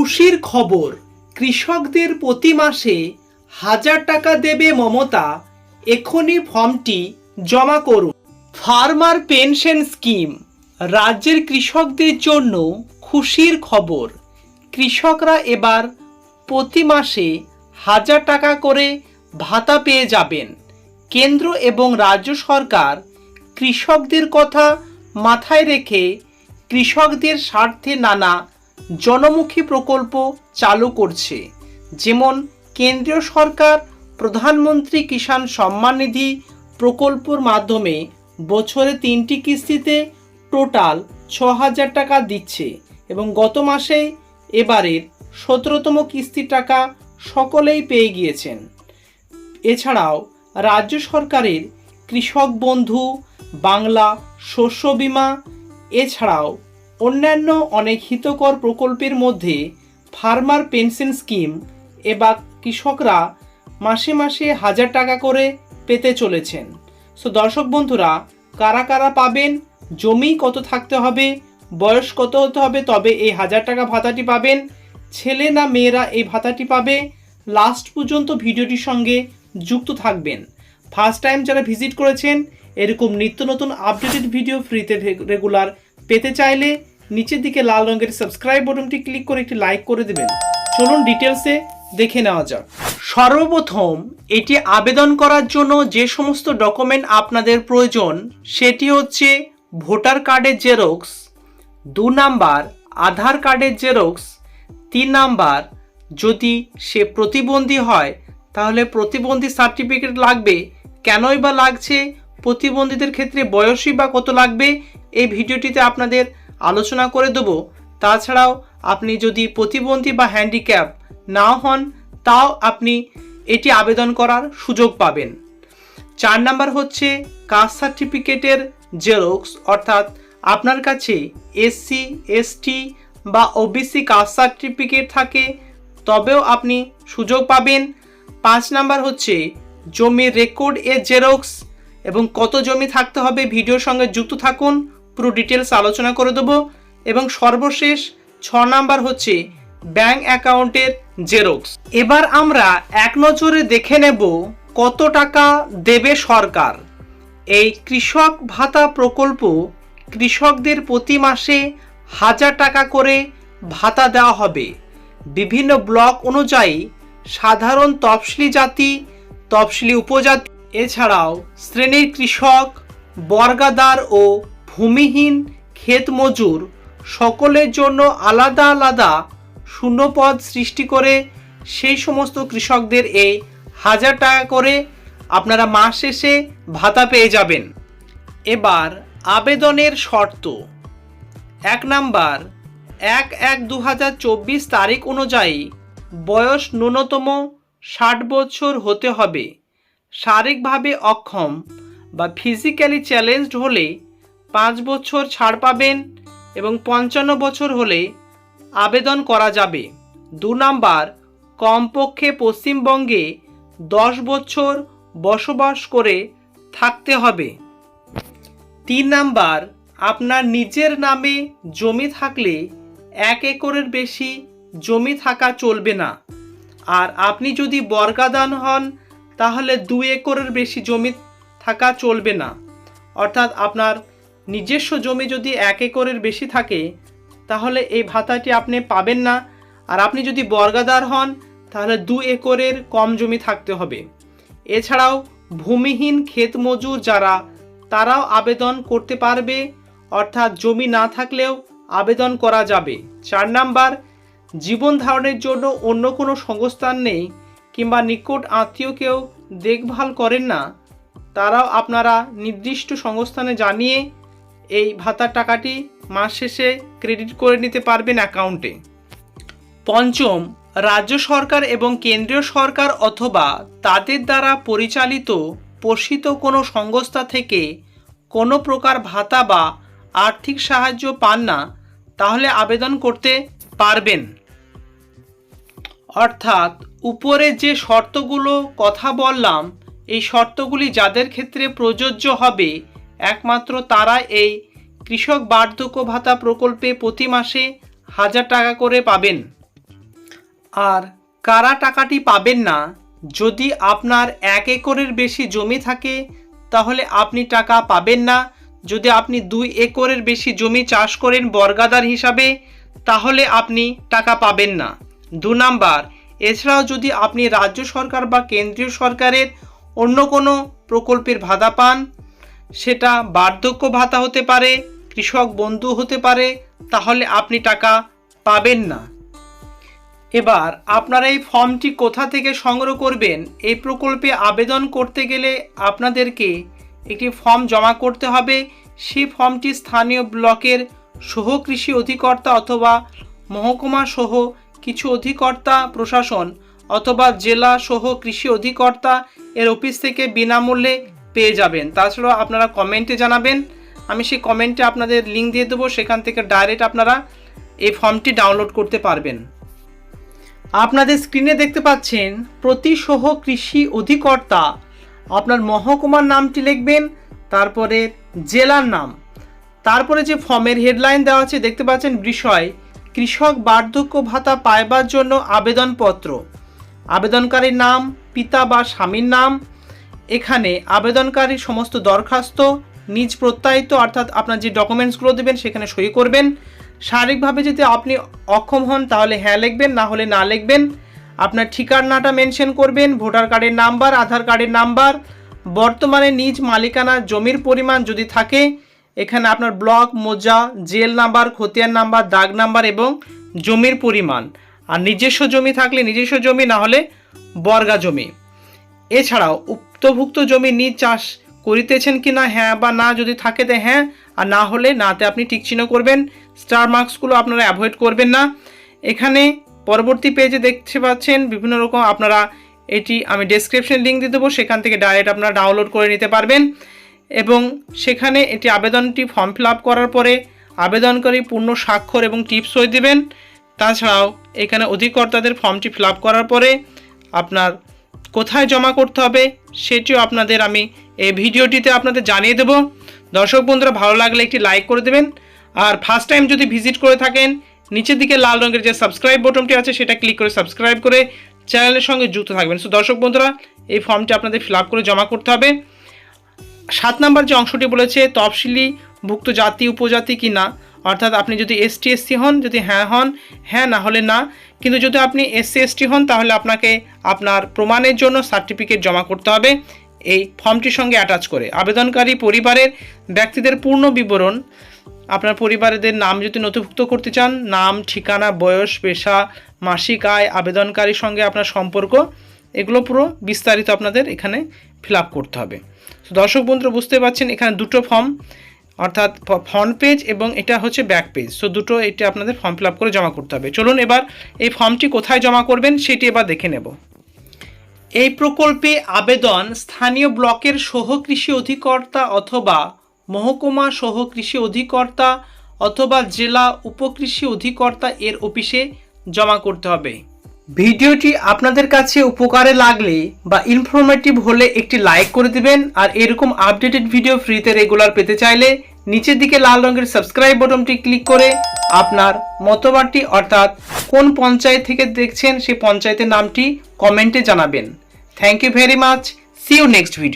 খুশির খবর, কৃষকদের প্রতি মাসে 1000 টাকা দেবে মমতা। এখনই ফর্মটি জমা করুন। ফার্মার পেনশন স্কিম রাজ্যের কৃষকদের জন্য খুশির খবর। কৃষকরা এবার প্রতি মাসে 1000 টাকা করে ভাতা পেয়ে যাবেন। কেন্দ্র এবং রাজ্য সরকার কৃষকদের কথা মাথায় রেখে কৃষকদের স্বার্থে নানা জনমুখী প্রকল্প চালু করছে। যেমন কেন্দ্রীয় সরকার প্রধানমন্ত্রী কিষাণ সম্মান নিধি প্রকল্পের মাধ্যমে বছরে 3টি কিস্তিতে টোটাল 6000 টাকা দিচ্ছে এবং গত মাসেই এবারের 17তম কিস্তির টাকা সকলেই পেয়ে গিয়েছেন। এছাড়াও রাজ্য সরকারের কৃষক বন্ধু, বাংলা শস্য বীমা, এছাড়াও অন্যান্য অনেক হিতকর প্রকল্পের মধ্যে ফার্মার পেনশন স্কিম এবার কৃষকরা মাসে মাসে 1000 টাকা করে পেতে চলেছেন। সো দর্শক বন্ধুরা, কারা কারা পাবেন, জমি কত থাকতে হবে, বয়স কত হতে হবে তবে এই 1000 টাকা ভাতাটি পাবেন, ছেলে না মেয়েরা এই ভাতাটি পাবে, লাস্ট পর্যন্ত ভিডিওটির সঙ্গে যুক্ত থাকবেন। ফার্স্ট টাইম যারা ভিজিট করেছেন এরকম নিত্য নতুন আপডেটেড ভিডিও ফ্রিতে রেগুলার পেতে চাইলে নিচের দিকে লাল রঙের সাবস্ক্রাইব বাটনটি ক্লিক করে একটি লাইক করে দেবেন। চলুন ডিটেলসে দেখে নেওয়া যাক। সর্বপ্রথম এটি আবেদন করার জন্য যে সমস্ত ডকুমেন্ট আপনাদের প্রয়োজন সেটি হচ্ছে ভোটার কার্ডের জেরক্স, 2 নাম্বার আধার কার্ডের জেরক্স, 3 নাম্বার যদি সে প্রতিবন্ধী হয় তাহলে প্রতিবন্ধী সার্টিফিকেট লাগবে। কেনই বা লাগছে, প্রতিবন্ধীদের ক্ষেত্রে বয়সই বা কত লাগবে, এই ভিডিওটিতে আপনাদের আলোচনা করে দেব। তাছাড়াও আপনি যদি প্রতিবন্ধী বা হ্যান্ডিক্যাপ না হন তাও আপনি এটি আবেদন করার সুযোগ পাবেন। 4 নাম্বার হচ্ছে কাস্ট সার্টিফিকেটের জেরক্স, অর্থাৎ আপনার কাছে এসসি, এসটি বা ওবিসি কাস্ট সার্টিফিকেট থাকে তবেও আপনি সুযোগ পাবেন। 5 নাম্বার হচ্ছে জমির রেকর্ড এর জেরক্স, এবং কত জমি থাকতে হবে ভিডিওর সঙ্গে যুক্ত থাকুন, পুরো ডিটেলস আলোচনা করে দেবো। এবং সর্বশেষ 6 নাম্বার হচ্ছে ব্যাংক অ্যাকাউন্টের জেরক্স। এবার আমরা এক নজরে দেখে নেব কত টাকা দেবে সরকার। এই কৃষক ভাতা প্রকল্প কৃষকদের প্রতি মাসে 1000 টাকা করে ভাতা দেওয়া হবে। বিভিন্ন ব্লক অনুযায়ী সাধারণ তফসিলি জাতি, তফসিলি উপজাতি, এছাড়াও শ্রেণীর কৃষক, বর্গাদার ও ভূমিহীন ক্ষেত মজুর সকলের জন্য আলাদা আলাদা শূন্যপদ সৃষ্টি করে সেই সমস্ত কৃষকদের এই 1000 টাকা করে আপনারা মাস শেষে ভাতা পেয়ে যাবেন। এবার আবেদনের শর্ত। 1 নাম্বার 1/1/2024 তারিখ অনুযায়ী বয়স ন্যূনতম 60 বছর হতে হবে। শারীরিকভাবে অক্ষম বা ফিজিক্যালি চ্যালেঞ্জড হলে 5 বছর ছাড় পাবেন এবং 55 বছর হলে আবেদন করা যাবে। 2 নাম্বার কমপক্ষে পশ্চিমবঙ্গে 10 বছর বসবাস করে থাকতে হবে। 3 নাম্বার আপনার নিজের নামে জমি থাকলে 1 একরের বেশি জমি থাকা চলবে না। আর আপনি যদি বর্গাদান হন তাহলে 2 একরের বেশি জমি থাকা চলবে না। অর্থাৎ আপনার নিজস্ব জমি যদি 1 একরের বেশি থাকে তাহলে এই ভাতাটি আপনি পাবেন না। আর আপনি যদি বর্গাদার হন তাহলে 2 একরের কম জমি থাকতে হবে। এছাড়াও ভূমিহীন ক্ষেত মজুর যারা, তারাও আবেদন করতে পারবে, অর্থাৎ জমি না থাকলেও আবেদন করা যাবে। 4 নাম্বার জীবন ধারণের জন্য অন্য কোনো সংস্থান নেই কিংবা নিকট আত্মীয় কেউ দেখভাল করেন না, তারাও আপনারা নির্দিষ্ট সংস্থানে জানিয়ে এই ভাতার টাকাটি মাস শেষে ক্রেডিট করে নিতে পারবেন অ্যাকাউন্টে। 5ম, রাজ্য সরকার এবং কেন্দ্রীয় সরকার অথবা তাদের দ্বারা পরিচালিত পোষিত কোনো সংস্থা থেকে কোনো প্রকার ভাতা বা আর্থিক সাহায্য পান না তাহলে আবেদন করতে পারবেন। অর্থাৎ উপরে যে শর্তগুলো কথা বললাম এই শর্তগুলি যাদের ক্ষেত্রে প্রযোজ্য হবে একমাত্র তারা এই কৃষক বার্ধক্য ভাতা প্রকল্পে প্রতি মাসে 1000 টাকা করে পাবেন। আর কারা টাকাটি পাবেন না, যদি আপনার 1 একরের বেশি জমি থাকে তাহলে আপনি টাকা পাবেন না। যদি আপনি 2 একরের বেশি জমি চাষ করেন বর্গাদার হিসাবে তাহলে আপনি টাকা পাবেন না। 2 নাম্বার, এছাড়াও যদি আপনি রাজ্য সরকার বা কেন্দ্রীয় সরকারের অন্য কোনো প্রকল্পের ভাতা পান, সেটা বার্ধক্য ভাতা হতে পারে, কৃষক বন্ধু হতে পারে, তাহলে আপনি টাকা পাবেন না। এবার আপনারা এই ফর্মটি কোথা থেকে সংগ্রহ করবেন? এই প্রকল্পে আবেদন করতে গেলে আপনাদেরকে একটি ফর্ম জমা করতে হবে। সেই ফর্মটি স্থানীয় ব্লকের সহ কৃষি অধিকর্তা অথবা মহকুমা সহ কিছু অধিকর্তা প্রশাসন অথবা জেলা সহ কৃষি অধিকর্তা এর অফিস থেকে বিনামূল্যে পেয়ে যাবেন। তাছাড়াও আপনারা কমেন্টে জানাবেন, আমি সেই কমেন্টে আপনাদের লিঙ্ক দিয়ে দেবো, সেখান থেকে ডাইরেক্ট আপনারা এই ফর্মটি ডাউনলোড করতে পারবেন। আপনাদের স্ক্রিনে দেখতে পাচ্ছেন প্রতি সহ কৃষি অধিকর্তা, আপনার মহকুমার নামটি লিখবেন, তারপরে জেলার নাম, তারপরে যে ফর্মের হেডলাইন দেওয়া আছে দেখতে পাচ্ছেন বিষয় কৃষক বার্ধক্য ভাতা পাইবার জন্য আবেদনপত্র, আবেদনকারীর নাম, পিতা বা স্বামীর নাম, এখানে আবেদনকারীর সমস্ত দরখাস্ত, নিজ প্রত্যায়িত অর্থাৎ আপনার যে ডকুমেন্টসগুলো দেবেন সেখানে সই করবেন। শারীরিকভাবে যদি আপনি অক্ষম হন তাহলে হ্যাঁ লিখবেন, না হলে না লিখবেন। আপনার ঠিকানাটা মেনশন করবেন, ভোটার কার্ডের নাম্বার, আধার কার্ডের নাম্বার, বর্তমানে নিজ মালিকানা জমির পরিমাণ যদি থাকে, এখানে আপনার ব্লক, মৌজা, জেল নাম্বার, খতিয়ান নাম্বার, দাগ নাম্বার এবং জমির পরিমাণ। আর নিজস্ব জমি থাকলে নিজস্ব জমি, না হলে বর্গা জমি। এছাড়াও উক্তভুক্ত জমি নিজ চাষ করিতেছেন কি না, হ্যাঁ বা না যদি থাকে তো হ্যাঁ, আর না হলে নাতে আপনি টিক চিহ্ন করবেন। স্টার মার্কসগুলো আপনারা অ্যাভয়েড করবেন না। এখানে পরবর্তী পেজে দেখতে পাচ্ছেন বিভিন্ন রকম, আপনারা এটি আমি ডেসক্রিপশন লিঙ্ক দিয়ে দেবো, সেখান থেকে ডাইরেক্ট আপনারা ডাউনলোড করে নিতে পারবেন। এবং সেখানে এটি আবেদনটি ফর্ম ফিল আপ করার পরে আবেদনকারী পূর্ণ স্বাক্ষর এবং টিপস সই দেবেন। তাছাড়াও এখানে অধিকর্তাদের ফর্মটি ফিল আপ করার পরে আপনার কোথায় জমা করতে হবে সেটিও আপনাদের আমি এই ভিডিওটিতে আপনাদের জানিয়ে দেব। দর্শক বন্ধুরা, ভালো লাগলে একটি লাইক করে দেবেন। আর ফার্স্ট টাইম যদি ভিজিট করে থাকেন, নিচের দিকে লাল রঙের যে সাবস্ক্রাইব বাটনটি আছে সেটা ক্লিক করে সাবস্ক্রাইব করে চ্যানেলের সঙ্গে যুক্ত থাকবেন। সো দর্শক বন্ধুরা, এই ফর্মটি আপনাদের ফিল আপ করে জমা করতে হবে। 7 নম্বর যে অংশটি বলেছে তফসিলি ভুক্ত জাতি উপজাতি কি না, অর্থাৎ আপনি যদি ST SC হন, যদি হ্যাঁ হন হ্যাঁ, না হলে না। কিন্তু যদি আপনি SC ST হন তাহলে আপনাকে আপনার প্রমাণের জন্য সার্টিফিকেট জমা করতে হবে এই ফর্মটির সঙ্গে অ্যাটাচ করে। আবেদনকারী পরিবারের ব্যক্তিদের পূর্ণ বিবরণ, আপনার পরিবারের নাম যদি নথিভুক্ত করতে চান, নাম, ঠিকানা, বয়স, পেশা, মাসিক আয়, আবেদনকারীর সঙ্গে আপনার সম্পর্ক, এগুলো পুরো বিস্তারিত আপনাদের এখানে ফিল আপ করতে হবে। তো দর্শক বন্ধুরা, বুঝতে পারছেন এখানে দুটো ফর্ম, অর্থাৎ ফ্রন্ট পেজ এবং এটা হচ্ছে ব্যাক পেজ। সো দুটো এটা আপনাদের ফর্ম ফিল আপ করে জমা করতে হবে। চলুন এবার এই ফর্মটি কোথায় জমা করবেন সেটি এবার দেখে নেব। এই প্রকল্পে আবেদন স্থানীয় ব্লকের সহ কৃষি অধিকর্তা অথবা মহকুমা সহ কৃষি অধিকর্তা অথবা জেলা উপকৃষি অধিকর্তা এর অফিসে জমা করতে হবে। ভিডিওটি আপনাদের কাছে উপকারে লাগলে বা ইনফরমেটিভ হলে একটি লাইক করে দিবেন। আর এরকম আপডেটেড ভিডিও ফ্রিতে রেগুলার পেতে চাইলে নিচের দিকে লাল রঙের সাবস্ক্রাইব বাটনটি ক্লিক করে আপনার মতবাদটি, অর্থাৎ কোন পঞ্চায়েত থেকে দেখছেন সেই পঞ্চায়েতের নামটি কমেন্টে জানাবেন। Thank you very much. See you next video.